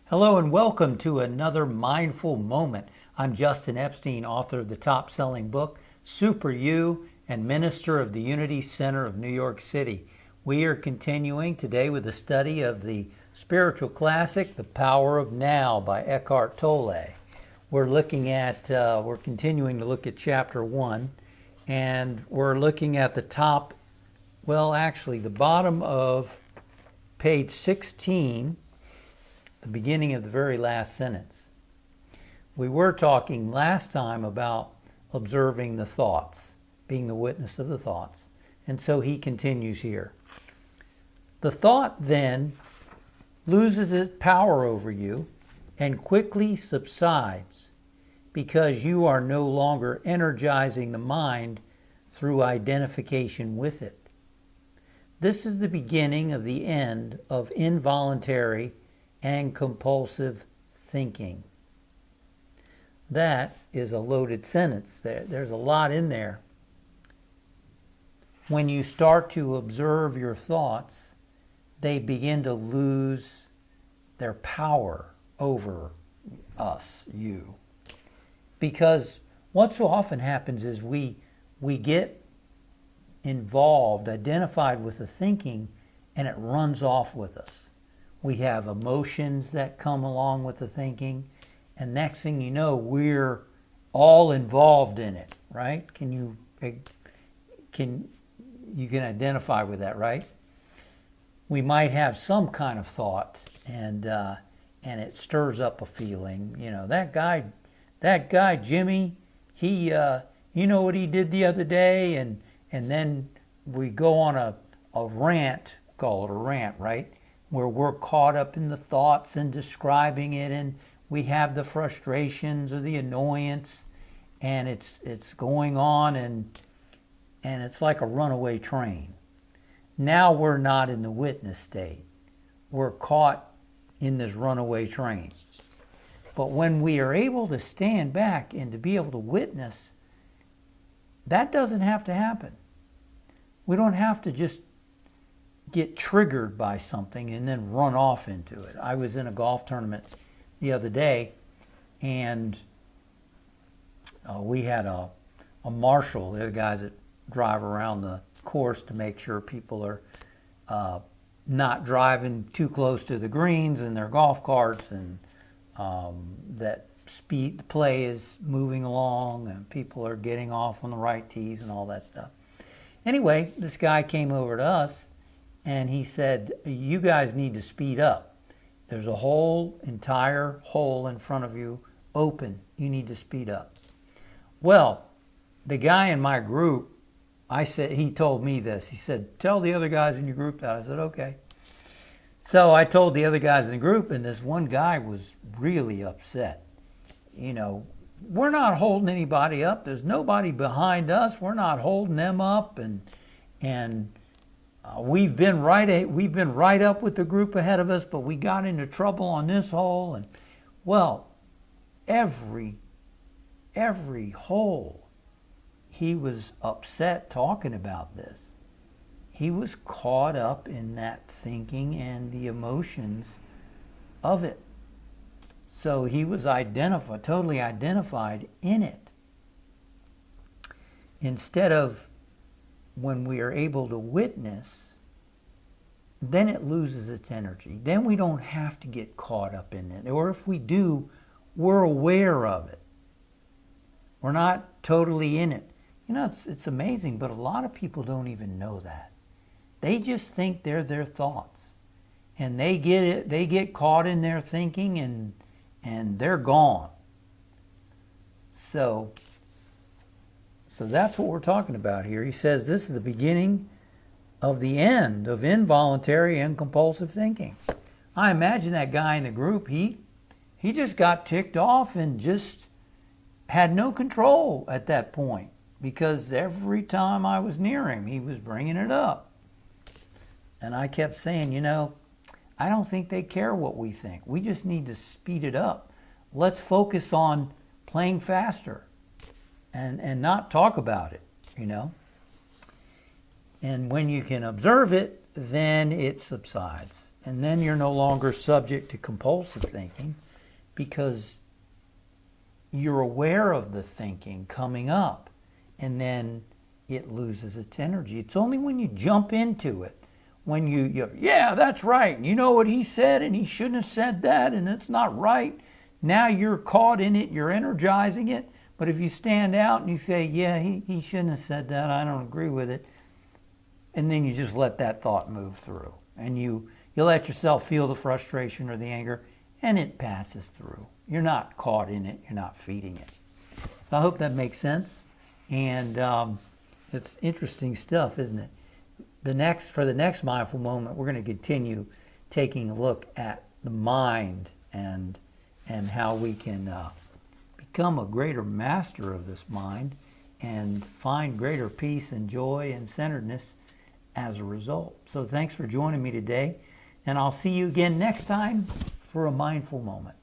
Hello and welcome to another Mindful Moment. I'm Justin Epstein, author of the top-selling book, Super You, and minister of the Unity Center of New York City. We are continuing today with a study of the spiritual classic, The Power of Now by Eckhart Tolle. We're continuing to look at chapter 1, and we're looking at the bottom of page 16, the beginning of the very last sentence. We were talking last time about observing the thoughts, being the witness of the thoughts. And so he continues here. The thought then loses its power over you and quickly subsides because you are no longer energizing the mind through identification with it. This is the beginning of the end of involuntary and compulsive thinking. That is a loaded sentence. There's a lot in there. When you start to observe your thoughts, they begin to lose their power over us, you. Because what so often happens is we get involved, identified with the thinking, and it runs off with us. We have emotions that come along with the thinking, and next thing you know, we're all involved in it, right? You can identify with that, right? We might have some kind of thought, and it stirs up a feeling. You know, that guy Jimmy, he, you know what he did the other day, and then we go on a rant, call it a rant, right? Where we're caught up in the thoughts and describing it, and we have the frustrations or the annoyance, and it's going on, and it's like a runaway train. Now we're not in the witness state. We're caught in this runaway train. But when we are able to stand back and to be able to witness, that doesn't have to happen. We don't have to just get triggered by something and then run off into it. I was in a golf tournament the other day, and we had a marshal. They're the guys that drive around the course to make sure people are not driving too close to the greens in their golf carts, and that the play is moving along and people are getting off on the right tees and all that stuff. Anyway, this guy came over to us and he said, you guys need to speed up. There's a entire hole in front of you open. You need to speed up. Well, the guy in my group, he told me this. He said, tell the other guys in your group that. I said, okay. So I told the other guys in the group, and this one guy was really upset. You know, we're not holding anybody up. There's nobody behind us. We're not holding them up, and we've been right up with the group ahead of us, but we got into trouble on this hole. And well, every hole, he was upset talking about this. He was caught up in that thinking and the emotions of it. So he was totally identified in it. Instead of, when we are able to witness, then it loses its energy. Then we don't have to get caught up in it. Or if we do, we're aware of it. We're not totally in it. You know, it's amazing, but a lot of people don't even know that. They just think they're their thoughts. And they get caught in their thinking, and they're gone. So that's what we're talking about here. He says this is the beginning of the end of involuntary and compulsive thinking. I imagine that guy in the group, he just got ticked off and just had no control at that point, because every time I was near him, he was bringing it up. And I kept saying, you know, I don't think they care what we think. We just need to speed it up. Let's focus on playing faster and not talk about it, you know. And when you can observe it, then it subsides. And then you're no longer subject to compulsive thinking because you're aware of the thinking coming up, and then it loses its energy. It's only when you jump into it, when yeah, that's right, and you know what he said, and he shouldn't have said that, and it's not right. Now you're caught in it, you're energizing it. But if you stand out and you say, yeah, he shouldn't have said that, I don't agree with it, and then you just let that thought move through, and you let yourself feel the frustration or the anger, and it passes through. You're not caught in it, you're not feeding it. So I hope that makes sense. And it's interesting stuff, isn't it? For the next mindful moment, we're going to continue taking a look at the mind and how we can become a greater master of this mind and find greater peace and joy and centeredness as a result. So thanks for joining me today, and I'll see you again next time for a mindful moment.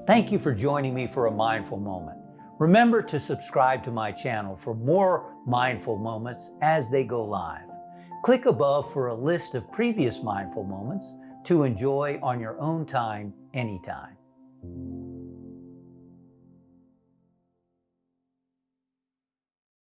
Thank you for joining me for a mindful moment. Remember to subscribe to my channel for more mindful moments as they go live. Click above for a list of previous mindful moments to enjoy on your own time, anytime.